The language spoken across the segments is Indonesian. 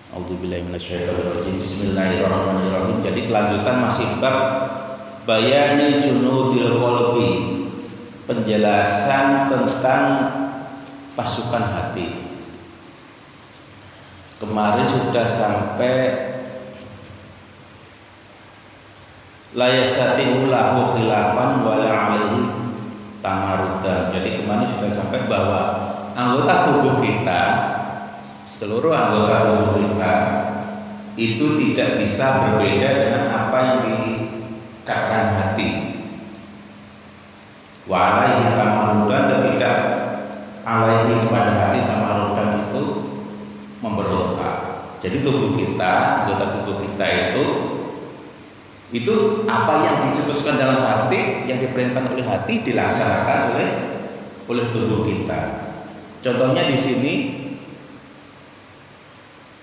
A'udzubillahi minasyaitonirrajim. Bismillahirrahmanirrahim. Jadi kelanjutan masih bab bayani junudil qalbi, penjelasan tentang pasukan hati. Kemarin sudah sampai la yasati'u lahu khilafan wala alaihi tamarudan. Jadi kemarin sudah sampai bahwa anggota tubuh kita, seluruh anggota tubuh kita itu tidak bisa berbeda dengan apa yang dikatakan hati. Wa alaihi tamarudan, dan tidak alaihi kepada hati tamarudan itu memberontak. Jadi tubuh kita, anggota tubuh kita itu apa yang dicetuskan dalam hati, yang diperintahkan oleh hati dilaksanakan oleh tubuh kita. Contohnya di sini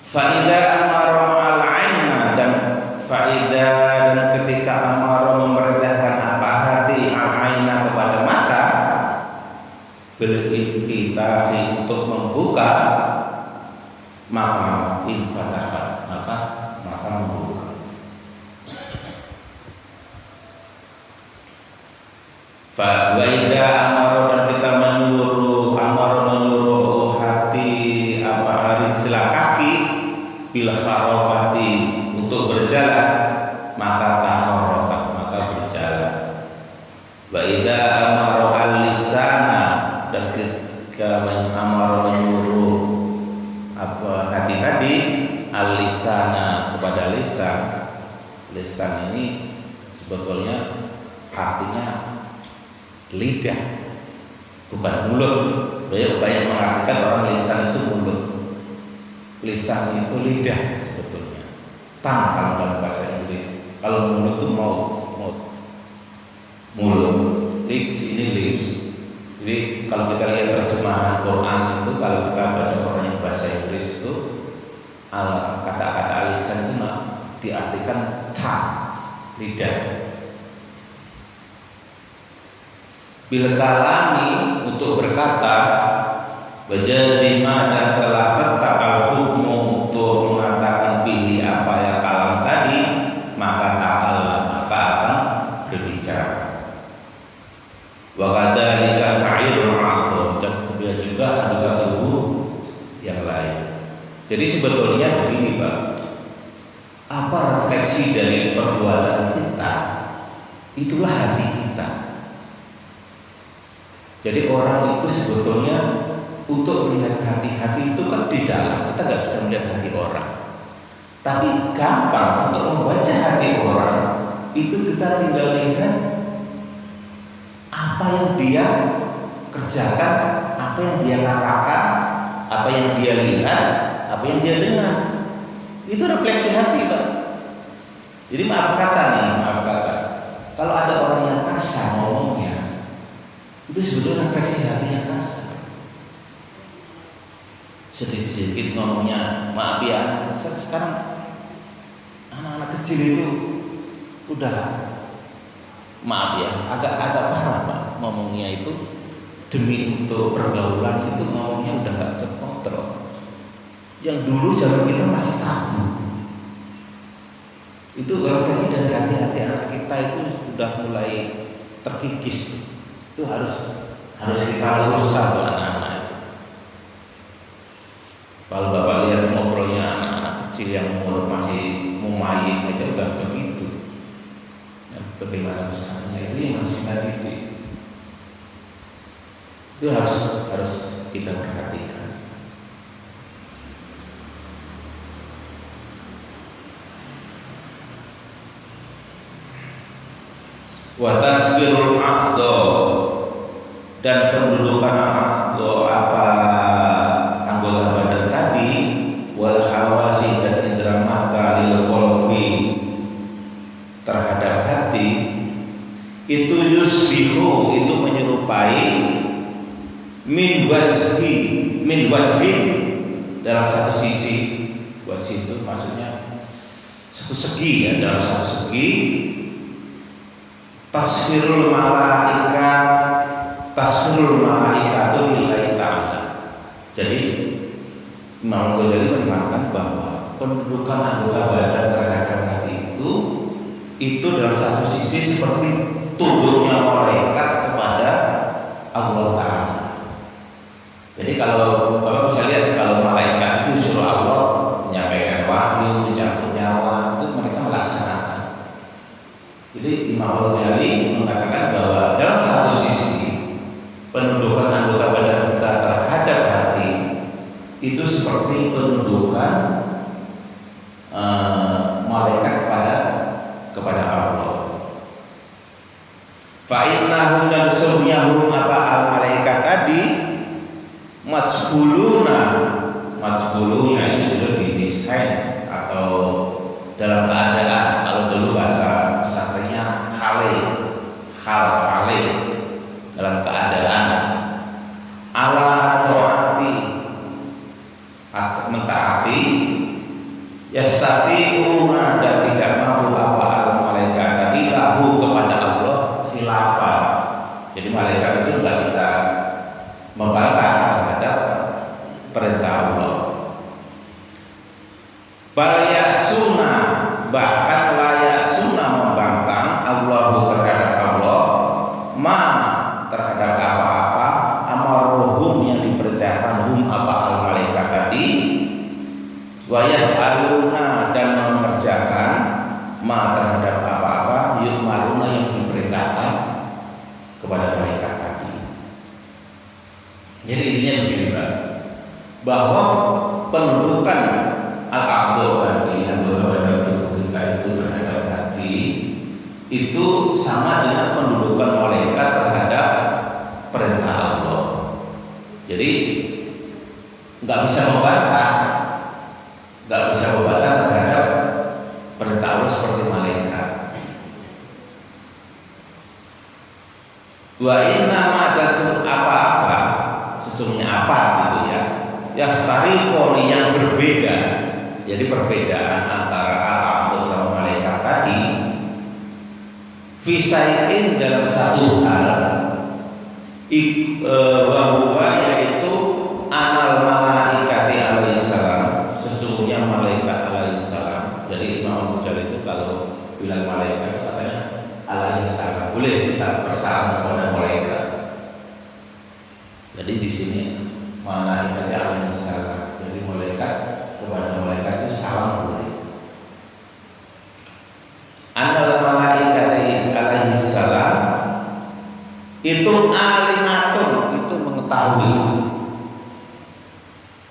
faida amara al-aina, dan faida, dan ketika amara memerintahkan apa hati al-aina kepada mata bil infitahi untuk membuka, maka infatahat, maka membuka. Fa waida amara, dan kita menyuruh, amara menyuruh hati apa rizla kaki bil harakati untuk berjalan, maka taharrakat, maka berjalan. Waida amara al-lisana, dan ketika amara menyuruh apa hati tadi al-lisana kepada lisan. Lisan ini sebetulnya artinya lidah, bukan mulut. Banyak mengartikan orang lisan itu mulut. Lisan itu lidah sebetulnya. Tang kalau dalam bahasa Inggris. Kalau mulut itu mouth. Mulut. Lips ini lips. Jadi kalau kita lihat terjemahan Quran itu, kalau kita baca Quran yang bahasa Inggris itu, kata-kata lisan itu diartikan tongue, lidah. Bil kalami, untuk berkata, wajazima, dan telah tetap al-hukmu untuk mengatakan bihi apa yang kalam tadi, maka takallam, maka akan berbicara. Wa kadzalika sa'irul a'dha, dan kemudian juga anggota tubuh yang lain. Jadi sebetulnya begini, Pak. Apa refleksi dari perbuatan kita? Itulah hati kita. Jadi orang itu sebetulnya untuk melihat hati-hati itu kan di dalam, kita nggak bisa melihat hati orang. Tapi gampang untuk membaca hati orang, itu kita tinggal lihat apa yang dia kerjakan, apa yang dia katakan, apa yang dia lihat, apa yang dia dengar. Itu refleksi hati, Pak. Jadi maaf kata, kalau ada orang yang kasar ngomongnya, itu sebetulnya refleksi hati yang kasar. Sedikit-sedikit ngomongnya, maaf ya, sekarang anak-anak kecil itu udah, maaf ya, agak parah, Pak. Ngomongnya itu demi untuk pergaulan itu ngomongnya udah gak terkontrol. Yang dulu zaman kita masih tabu. Itu refleksi dari hati-hati anak kita itu sudah mulai terkikis. Itu harus kita luruskan tuh anak-anak itu. Kalau Bapak lihat ngobrolnya anak-anak kecil yang umur masih mumayyiz saja udah begitu. Bagaimana besarnya itu yang harus kita didik. Itu harus kita perhatikan. Wa tasbirul a'dha, dan pendudukan a'dha apa anggota badan tadi, wal hawasi, dan indera mata, lil qalbi terhadap hati, itu yusbihu, itu menyerupai min wajhin dalam satu sisi. Wajh itu maksudnya satu segi ya, dalam satu segi. Tasfirul malaikatu lillahi ta'ala. Jadi Imam Ghazali menerangkan bahwa pendudukan anggota badan terhadap hati itu dalam satu sisi seperti tunduknya malaikat kepada Allah Ta'ala. Jadi kalau Bapak bisa lihat, kalau malaikat itu suruh Allah menyampaikan wahyu, mencabut nyawa, itu mereka melaksanakan. Jadi Imam Al-Ghazali mengatakan bahwa dalam satu sisi penundukan anggota badan kita terhadap hati itu seperti penundukan malaikat kepada Allah. Fa'innahum dan sesungguhnya apa al-malaikat tadi matsbulunya ini sudah didesain atau dalam keadaan, kalau dulu bahasa pesantrennya hal dalam keadaan ala taati mentaati yastati'una dan tidak mampu apa al-malaikat tadi lahu kepada Allah khilafah. Jadi malaikat itu tidak bisa membantah terhadap perintah Allah. Balayasuna bahkan layasuna membangkang Allah terhadap Allah ma terhadap apa-apa amaruhum yang diperintahkan apa al-malaikat tadi wa yaf'aluna dan mengerjakan ma terhadap apa-apa yu'maruna yang diperintahkan kepada malaikat tadi. Jadi intinya begini Pak, bahwa penundukan al-aqdo tadi anggota badan tubuh kita itu terhadap hati itu sama dengan pendudukan malaikat terhadap perintah Allah. Jadi nggak bisa membantah terhadap perintah Allah seperti malaikat. Wa inna ma dan apa-apa sesungguhnya apa gitu ya, yaftariqoni yang berbeda. Jadi perbedaan antara al-aqdo sama malaikat tadi fisai'in dalam satu hal bahwa yaitu anal malaikati alaihissalam sesungguhnya malaikat alaihissalam. Jadi Imam Al-Ghazali itu kalau bilang malaikat katanya alaihissalam, boleh kita bersalam kepada malaikat. Jadi di sini malaikat alaihissalam, jadi malaikat kepada malaikat itu salam boleh. Anal malaikati alaihissalam itu alimatun, itu mengetahui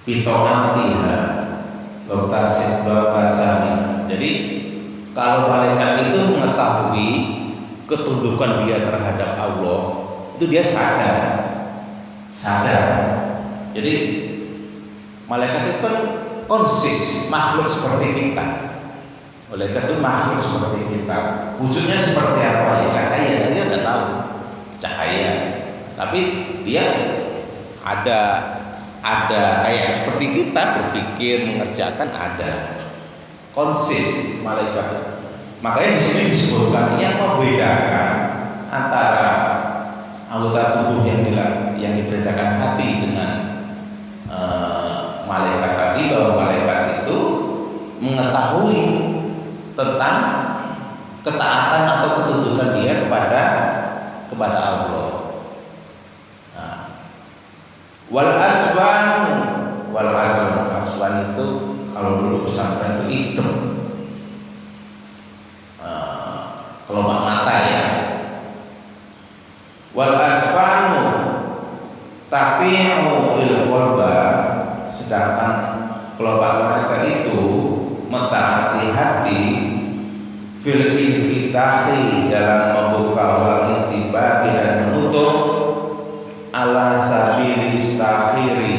bito'atiha loktasani. Jadi kalau malaikat itu mengetahui ketundukan dia terhadap Allah, itu dia sadar. Jadi malaikat itu kan konsis makhluk seperti kita. Malaikat itu makhluk seperti kita. Wujudnya seperti apa? Ya cahaya, dia nggak tahu cahaya. Tapi dia ada kayak seperti kita berpikir, mengerjakan, ada konsis malaikat. Makanya di sini disebutkan yang membedakan antara anggota tubuh yang diperintahkan hati dengan malaikat tadi, bahwa malaikat itu mengetahui tentang ketaatan atau ketundukan dia kepada Allah. Nah, aswan itu kalau dulu pesantren itu hitam, kelopak mata ya. Wal asfanu taqi'u lil qalba, sedangkan kelopak mata itu mentaati hati fil infitahi dalam membuka wal intibaqi dan menutup ala sabili istakhiri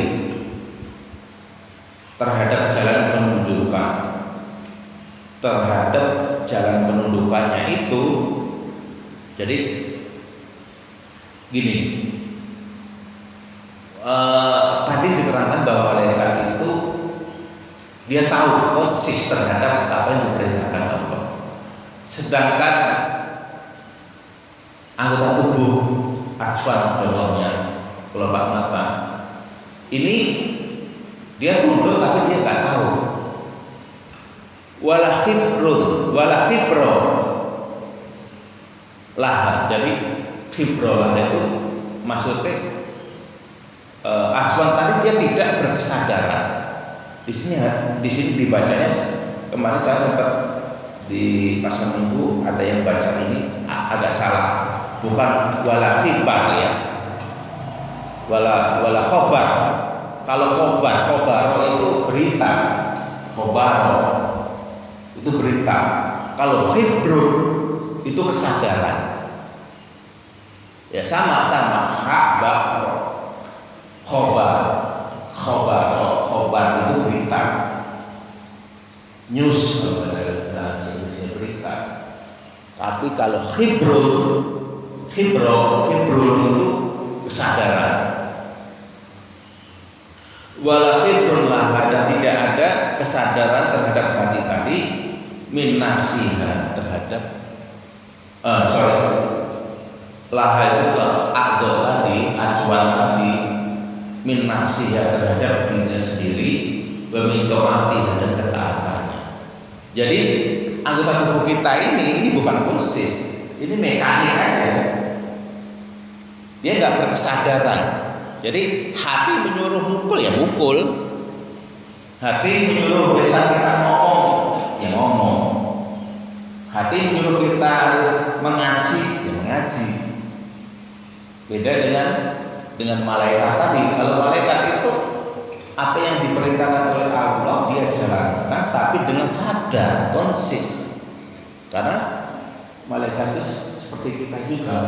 terhadap jalan penunjukan, terhadap jalan penundukannya itu. Jadi gini, tadi diterangkan bahwa malaikat itu dia tahu konsis terhadap apa yang diperintahkan Allah. Sedangkan anggota tubuh aswan contohnya kelopak mata ini dia tunduk tapi dia nggak tahu wala khibrun wala khibro laha. Jadi khibro laha itu maksudnya Aswan tadi dia tidak berkesadaran. Di sini dibacanya, kemarin saya sempat di pasar minggu ada yang baca ini agak salah, bukan wala khibar ya, wala khobar. Kalau khobar itu berita, khobar itu berita. Kalau khibrun itu kesadaran. Ya sama-sama hak khobar itu berita, news kalau ada bahasa Inggrisnya berita. Tapi kalau khibro itu kesadaran. Wala khibrun laha, dan tidak ada kesadaran terhadap hati tadi, min nafsiha, terhadap laha itu ke agdo tadi, ajwan tadi, min nafsiha, terhadap dirinya sendiri, wa min taatiha, dan ketaatannya. Jadi anggota tubuh kita ini bukan khusus, ini mekanik aja. Dia nggak berkesadaran. Jadi hati menyuruh mukul ya mukul, hati menyuruh lisan kita ngomong ya ngomong, hati menyuruh kita harus mengaji ya mengaji. Beda dengan malaikat tadi. Kalau malaikat itu apa yang diperintahkan oleh Allah dia jalankan, tapi dengan sadar, konsis. Karena malaikat itu seperti kita juga,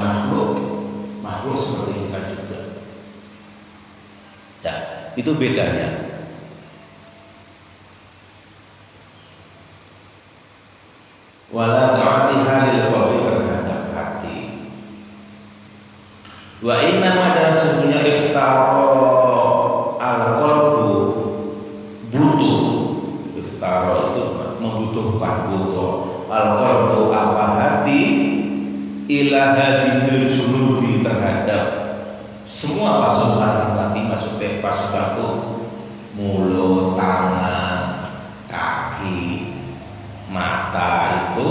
makhluk seperti kita juga. Ya, itu bedanya. Wala ta'atiha lil qalbi, terhadap hati. Wa inna ma dasarnya iftara al-qalbu, butuh. Iftara itu membutuhkan, butuh. Al-qalbu apa hati, ila hadhil juludi, terhadap semua pasukan tadi. Maksudnya pasukan itu mulut, tangan, kaki, mata itu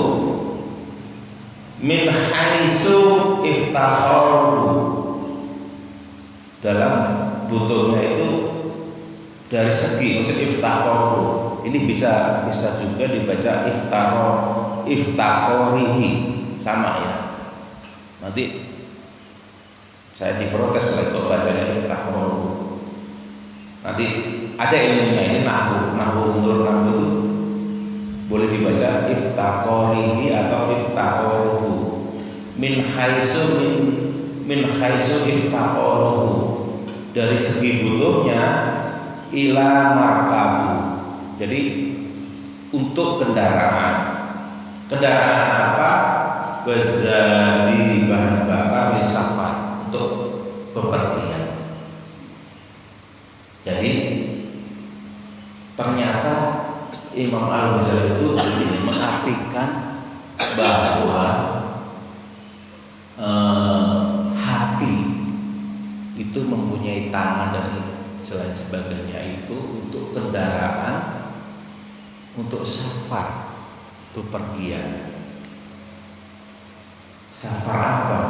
min haitsu iftakharu, dalam butuhnya itu dari segi, maksud iftakharu ini bisa juga dibaca iftakhorihi, sama ya. Nanti saya diprotes lagi kok bacanya iftakharu. Nanti ada ilmunya, ini nahwu menurut nahwu itu boleh dibaca iftakhorihi atau iftakharuhu, min haitsu iftakharuhu, dari segi butuhnya, ila markabu, jadi untuk kendaraan apa, wazadi, bahan bakar, lisafar, untuk bepergian. Jadi ternyata Imam Al-Ghazali itu mengartikan bahwa hati itu mempunyai tangan dan selain sebagainya itu untuk kendaraan, untuk safar, bepergian. Safar apa?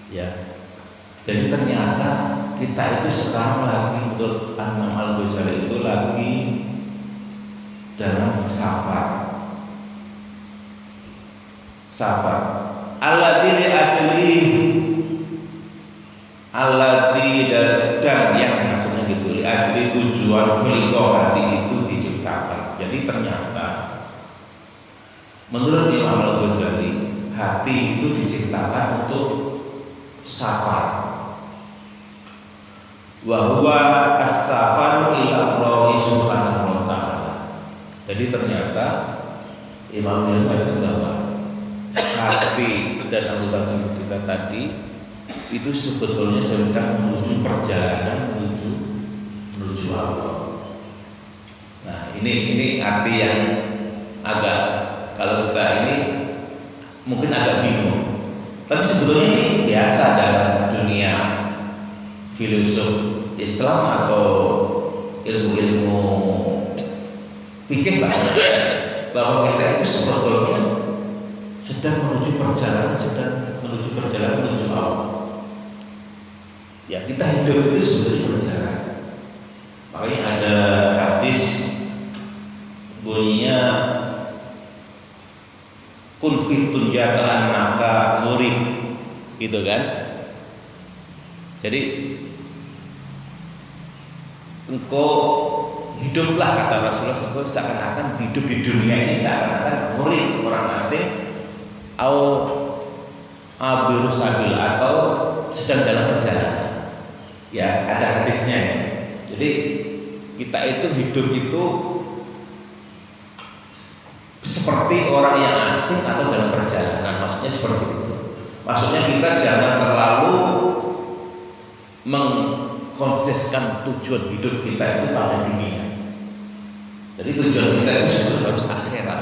Ya. Jadi ternyata kita itu sekarang lagi, menurut Imam Al-Ghazali itu lagi dalam safar. Alladzi li ajli, alladzi, dan yang maksudnya gitu, li asli tujuan khuliqa, hati itu diciptakan. Jadi ternyata menurut Imam Al-Ghazali hati itu diciptakan untuk safar. Wa huwa as-safaru ila Allah subhanahu wa ta'ala. Jadi ternyata Imam Al-Ghazali bahwa hati dan anggota tubuh kita tadi itu sebetulnya sedang menuju perjalanan menuju Allah. Nah, ini arti yang agak, kalau kita ini mungkin agak bingung. Tapi sebetulnya ini biasa dalam dunia filosof Islam atau ilmu-ilmu fikih bahwa kita itu sebetulnya sedang menuju perjalanan menuju Allah. Ya, kita hidup itu sebetulnya perjalanan. Makanya ada hadis bunyinya kun fit dunya ka'annaka murid, gitu kan. Jadi engkau hiduplah, kata Rasulullah, engkau seakan-akan hidup di dunia ini seakan-akan murid, orang asing, abiru sabil, atau sedang dalam perjalanan. Ya, ada hadisnya. Jadi kita itu hidup itu seperti orang yang asing atau dalam perjalanan. Maksudnya seperti itu. Maksudnya kita jangan terlalu mengkonseskan tujuan hidup kita itu pada dunia. Jadi tujuan kita itu sebetulnya harus akhirat.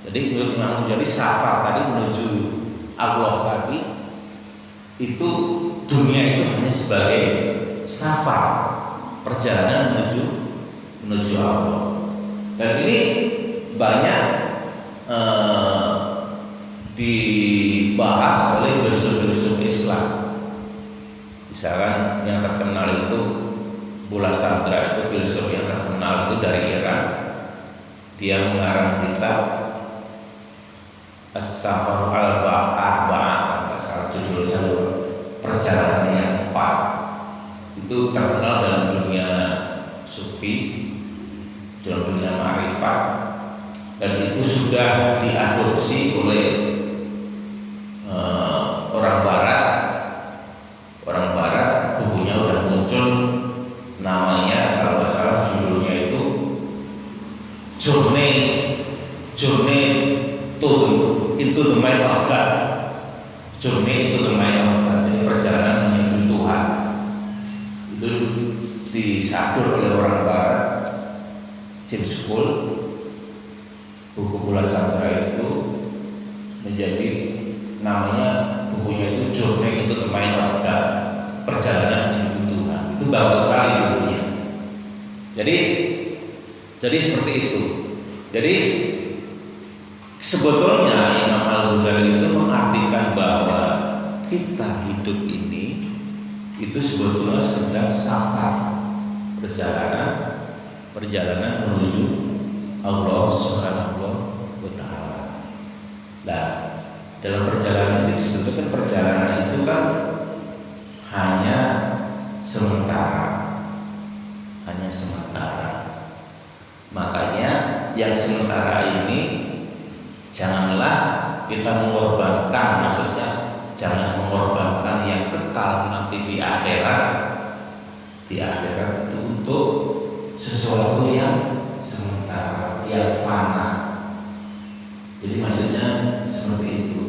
Jadi menurut Imam Ghazali, safar tadi menuju Allah tadi itu, dunia itu hanya sebagai safar, perjalanan menuju Allah. Dan ini banyak dibahas oleh filsuf-filsuf Islam. Misalkan yang terkenal itu Bulla Sadra, itu filsuf yang terkenal itu dari Iran. Dia mengarang kitab As-Safar al-Arba'ah, asal judul saya, perjalanan yang 4. Itu terkenal dalam dunia sufi, dalam dunia ma'rifat, dan itu sudah diadopsi oleh orang Barat. Orang Barat, bukunya udah muncul, namanya kalau nggak salah judulnya itu Journey into the Mind of God. Journey into the Mind of God. Jadi perjalanan menuju Tuhan. Itu disadur oleh orang Barat, James Cole. Buku Bulla Sadra itu menjadi namanya, bukunya itu Journey into the Mind of God, perjalanan menuju Tuhan. Itu bagus sekali bukunya. Jadi seperti itu. Jadi sebetulnya Imam Al-Ghazali itu mengartikan bahwa kita hidup ini itu sebetulnya sedang safar, perjalanan menuju Allah Subhanahu wa Ta'ala. Nah, dalam perjalanan itu sebetulnya kan perjalanan itu kan hanya sementara. Makanya yang sementara ini janganlah kita mengorbankan, maksudnya jangan mengorbankan yang kekal nanti di akhirat itu untuk sesuatu yang sementara, yang fana. Jadi maksudnya seperti itu,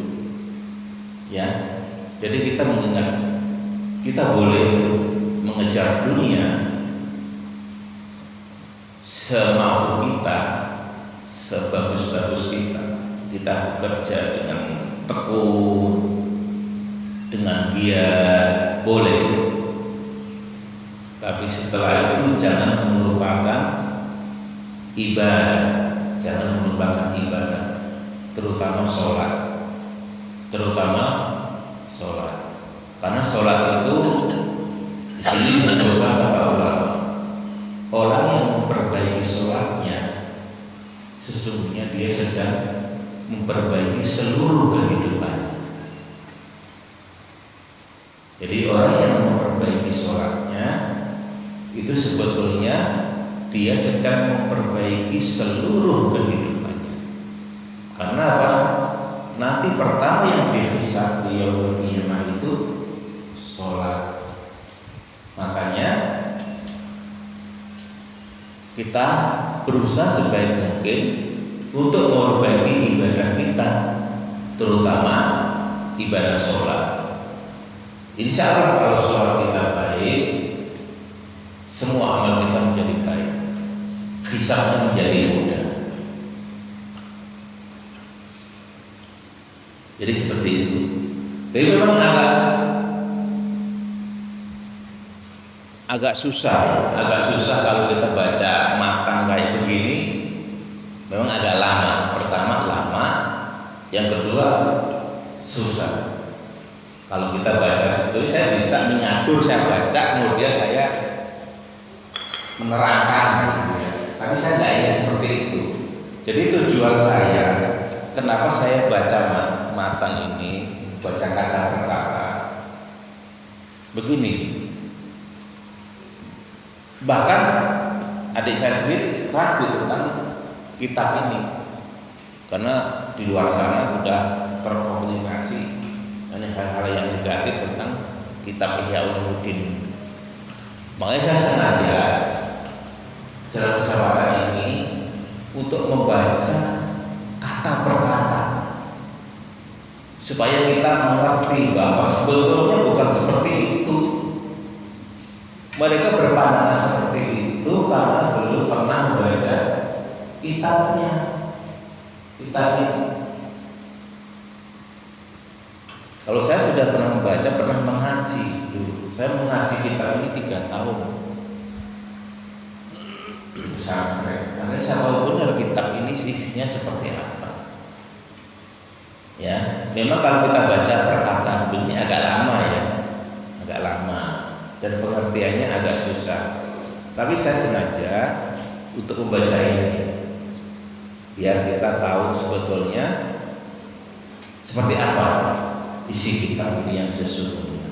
ya. Jadi kita mengingat, kita boleh mengejar dunia semampu kita, sebagus-bagus kita bekerja dengan tekun, dengan giat, boleh. Tapi setelah itu jangan melupakan ibadah, terutama sholat. Karena sholat itu di sini disebutkan, kata ulama, orang yang memperbaiki sholatnya sesungguhnya dia sedang memperbaiki seluruh kehidupan. Jadi orang yang memperbaiki sholatnya itu sebetulnya dia sedang memperbaiki seluruh kehidupannya. Karena apa? Nanti pertama yang dihisab di yaumul qiyamah itu sholat. Makanya kita berusaha sebaik mungkin untuk memperbaiki ibadah kita, terutama ibadah sholat. Insya Allah kalau sholat kita baik, semua amal kita menjadi baik, hisabnya menjadi mudah. Jadi seperti itu. Tapi memang agak susah kalau kita baca makan kayak begini, Memang agak lama. Pertama lama, yang kedua susah. Kalau kita baca sebetulnya saya bisa menyadur, saya baca kemudian saya menerangkan gitu ya. Tapi saya nggak ingin seperti itu. Jadi tujuan saya, kenapa saya baca matan ini, baca kata per kata, begini. Bahkan adik saya sendiri ragu tentang kitab ini, karena di luar sana sudah terkomunikasi hal-hal yang negatif tentang kitab Ihya Ulumuddin. Makanya saya sengaja dalam kesempatan ini untuk membaca kata per kata supaya kita mengerti bahwa sebetulnya bukan seperti itu. Mereka berpandangan seperti itu karena belum pernah membaca kitabnya, kitab ini. Kalau saya sudah pernah membaca, pernah mengaji dulu. Saya mengaji kitab ini 3 tahun. Sampai, karena saya tahu benar kitab ini isinya seperti apa. Ya, memang kalau kita baca perkataan ini agak lama ya, agak lama dan pengertiannya agak susah. Tapi saya sengaja untuk membaca ini biar kita tahu sebetulnya seperti apa isi kitab ini yang sesungguhnya.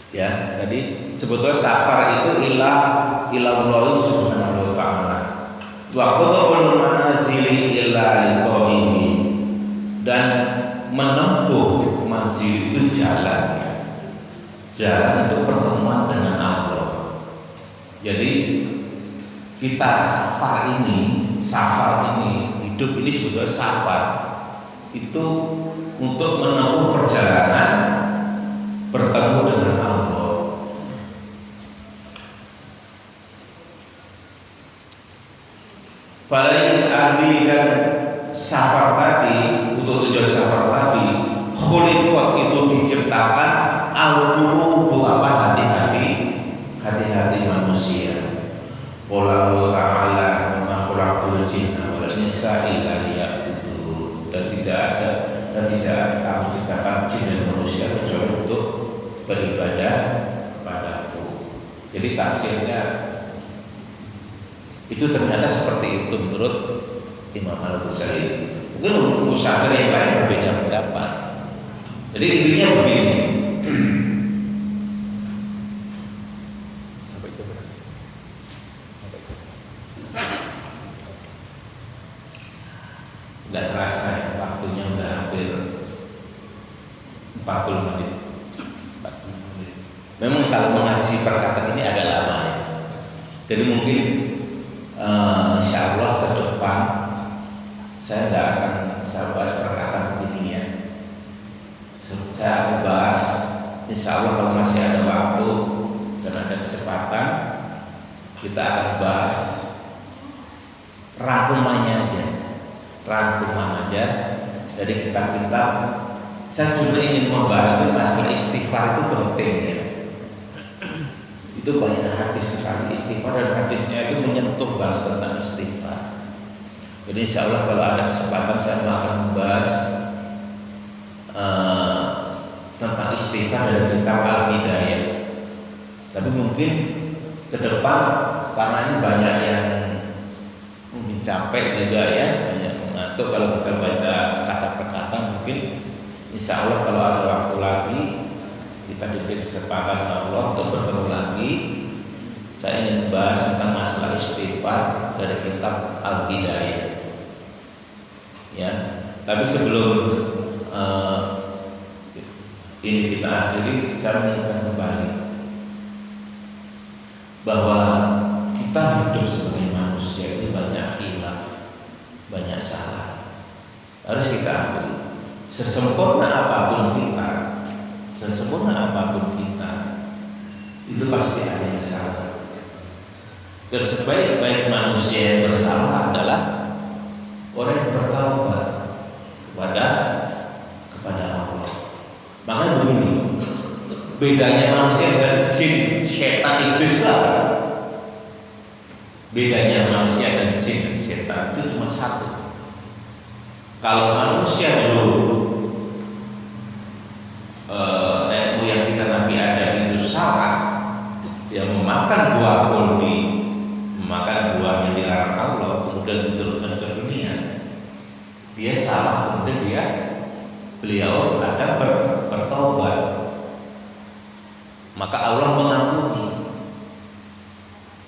Ya, tadi sebetulnya safar itu ilah Allah subhanahu wa ta'ala. Wa qadul manazili illa liqa'ihi, dan menempuh manzil itu jalan, jalan untuk pertemuan dengan Allah. Jadi kita safar ini, hidup ini sebetulnya safar itu untuk menempuh perjalanan bertemu dengan Allah. Falai sa'adi, dan safar tadi, untuk tujuan safar tadi, khuliqat itu diciptakan al-qulubu, apa, hati-hati manusia. Wallahu ta'ala ma khalaqtul jinna wal insa illa liya'budun, dan tidak aku ciptakan jin dan manusia kecuali untuk beribadah kepadaku. Jadi tafsirnya itu ternyata seperti itu menurut Imam Al-Ghazali. Mungkin musafir yang lain berbeda pendapat. Jadi intinya begini. Sampai itu berapa? Nggak terasa ya, waktunya udah hampir 40 menit. Memang kalau mengaji perkataan ini agak lama ya. Jadi mungkin insya Allah ke depan saya nggak akan bahas perkataan begini ya. Saya akan bahas insya Allah kalau masih ada waktu dan ada kesempatan, kita akan bahas rangkuman aja dari kitab-kitab. Saya juga ingin membahas masalah istighfar itu penting ya. Itu banyak hadis sekali istighfar, dan hadisnya itu menyentuh banget tentang istighfar. Jadi insya Allah kalau ada kesempatan saya akan membahas tentang istighfar dari kitab Al-Bidayah. Tapi mungkin ke depan karena ini banyak yang mungkin capek juga ya, banyak mengantuk kalau kita baca kata per kata. Mungkin insya Allah kalau ada waktu lagi kita diberi kesempatan Allah untuk bertemu lagi, saya ingin membahas tentang masalah istighfar dari kitab Al-Bidayah. Ya, tapi sebelum ini kita akhiri, saya mengingatkan kembali bahwa kita hidup sebagai manusia ini banyak khilaf, banyak salah. Harus kita akui, sesempurna apapun kita, itu pasti ada yang salah. Dan sebaik-baik manusia yang bersalah adalah orang yang bertaubat kepada Allah. Makanya begini, bedanya manusia dan jin, setan, iblis itu apa? Bedanya manusia dan jin dan setan itu cuma satu. Kalau manusia dulu nenek moyang kita Nabi Adam itu salah, yang memakan buah kuldi, memakan buah yang dilarang Allah, kemudian diturunkan ke dunia, dia salah, kemudian beliau ada bertobat, maka Allah mengampuni.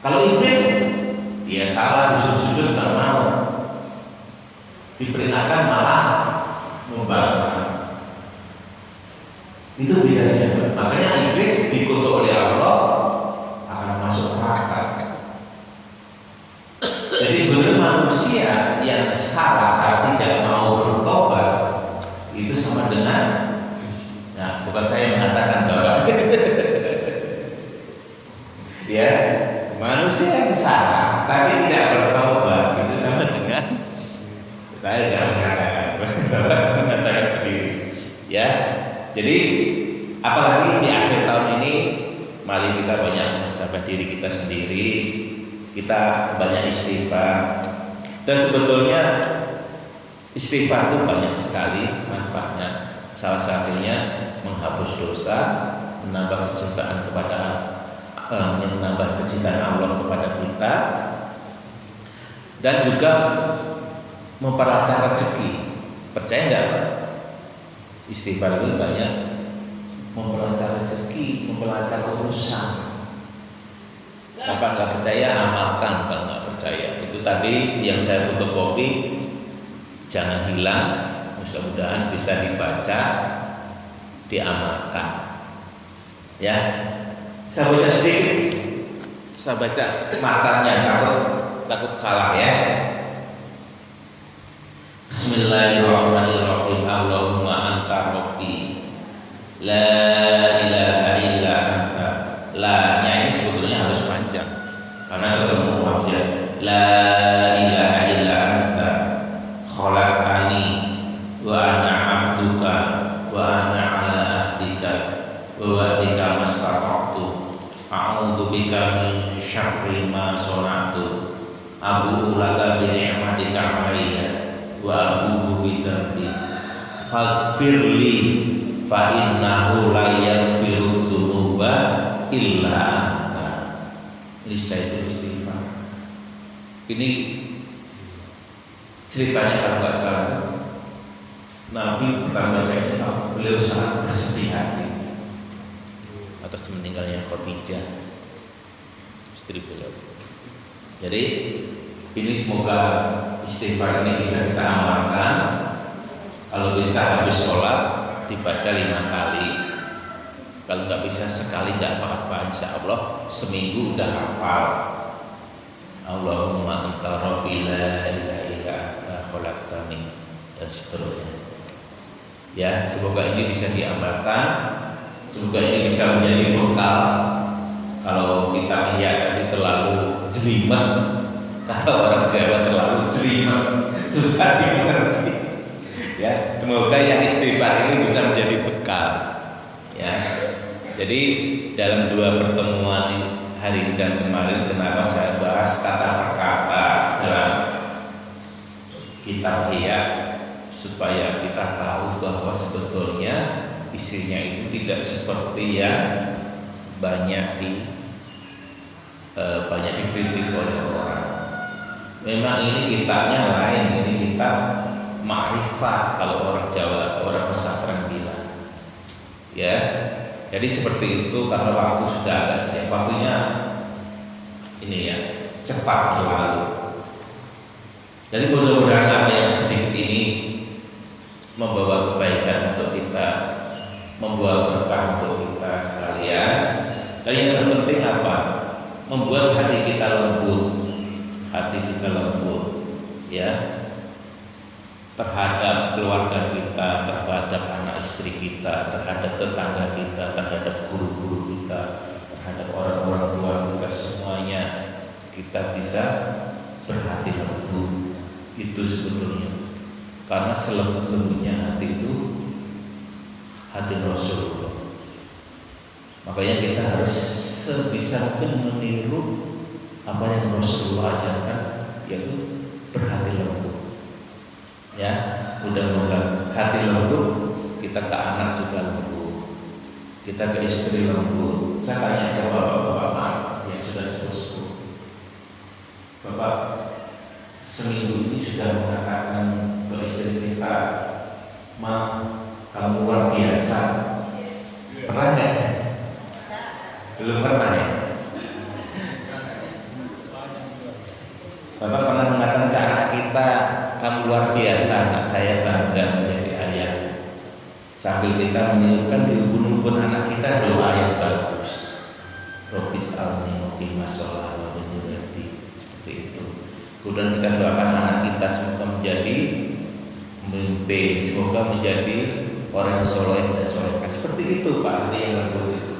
Kalau iblis, dia salah, disuruh sujud nggak mau, diperingatkan malah membangkang. Itu bedanya. Makanya iblis dikutuk oleh Allah akan masuk neraka. Jadi sebenarnya manusia yang salah tapi tidak mau bertobat itu sama dengan, nah bukan saya mengatakan bahwa ya manusia yang salah tapi tidak bertobat itu sama dengan, saya tidak mengatakan sendiri ya. Jadi apalagi di akhir tahun ini, mari kita banyak muhasabah diri kita sendiri, kita banyak istighfar. Dan sebetulnya istighfar itu banyak sekali manfaatnya. Salah satunya menghapus dosa, menambah kecintaan menambah kecintaan Allah kepada kita, dan juga memperlancar rezeki. Percaya nggak Pak? Istighfar itu banyak memperlancar rezeki, memperlancar urusan. Bapak nggak percaya, amalkan. Kalau nggak percaya, itu tadi yang saya fotokopi, jangan hilang. Mudah-mudahan bisa dibaca, diamalkan. Ya, saya baca sedikit. Saya baca matanya, takut salah ya. Bismillahirrahmanirrahim. Allahumma anta rabbi la ilaha illa anta. La-nya ini sebetulnya harus panjang karena ketemu abjad. La ilaha illa anta khalaqtani wa ana abduka wa ana ala ahdika wa wa'dika mastata'tu a'udzu bika min syarri ma sana'tu abu'u laka bi ni'matika 'alayya wa abu'u bi dzambi faghfirli fa innahu la yaghfiru dzunuba illa anta. Lisa itu istighfar. Ini ceritanya kalau nggak salah tuh, Nabi pertama baca itu beliau sangat bersedih hati atas meninggalnya Khadijah, istri beliau. Jadi ini semoga istighfar ini bisa kita amalkan. Kalau bisa habis sholat dibaca 5 kali. Kalau nggak bisa sekali nggak apa-apa, insya Allah seminggu udah hafal. Allahumma anta rabbi la ilaha illa anta khalaqtani, dan seterusnya. Ya, semoga ini bisa diamalkan. Semoga ini bisa menjadi bekal. Kalau kita lihat tadi terlalu jelimet, kata orang Jawa terlalu jelimet, susah dimengerti. Ya, semoga yang istighfar ini bisa menjadi bekal. Ya, jadi dalam 2 pertemuan hari ini dan kemarin, kenapa saya bahas kata per kata dalam kitab Ihya, supaya kita tahu bahwa sebetulnya isinya itu tidak seperti yang banyak dikritik oleh orang. Memang ini kitabnya lain, ini kitab ma'rifat kalau orang Jawa, orang pesantren bilang. Ya, jadi seperti itu karena waktu sudah agak siap. Waktunya ini ya cepat berlalu. Jadi mudah-mudahan apa yang sedikit ini membawa kebaikan untuk kita, membawa berkah untuk kita sekalian. Dan yang terpenting apa? Membuat hati kita lembut, ya, terhadap keluarga kita, terhadap anak istri kita, terhadap tetangga kita, terhadap guru-guru kita, terhadap orang-orang tua kita, semuanya kita bisa berhati lembut. Itu sebetulnya, karena selembut-lembutnya hati itu hati Rasulullah. Makanya kita harus sebisa mungkin meniru apa yang Rasulullah ajarkan, yaitu berhati lembut. Ya, mudah-mudahan hati lembut, kita ke anak juga lembut, kita ke istri lembut. Saya tanya ke bapak-bapak yang sudah sepuh-sepuh, bapak seminggu ini sudah mengatakan ke istri kita, "Ma, kamu luar biasa." Pernah nggak? Belum pernah ya. Bapak pernah mengatakan ke anak kita, "Kamu luar biasa, anak saya bangga menjadi ayah." Sambil kita meniupkan di ubun-ubun anak kita doa yang bagus. Robis alni muqimah sholat wa binurati, seperti itu. Kemudian kita doakan anak kita semoga menjadi pemimpin, semoga menjadi orang yang soleh dan solehah. Seperti itu Pak Ari yang lembut itu.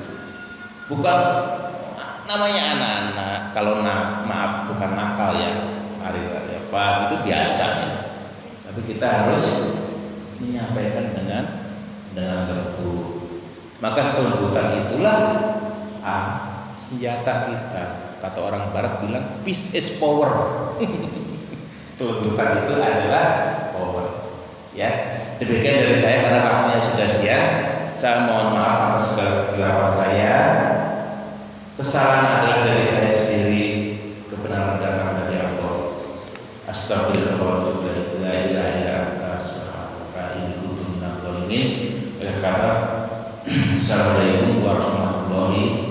Bukan namanya anak-anak, kalau maaf bukan nakal ya, Ari ya Pak, itu biasa ya. Tapi kita harus menyampaikan dengan lembut. Maka kelembutan itulah senjata kita. Kata orang barat bilang peace is power. Kelembutan itu adalah power. Ya, demikian dari saya karena waktunya sudah siang. Saya mohon maaf atas segala kekeliruan saya. Kesalahan adalah dari saya sendiri, kebenaran datang dari Allah. Astagfirullah wa atubu ilaih. La ilaha illa anta subhanaka inni kuntu minadh dhalimin. Assalamualaikum warahmatullahi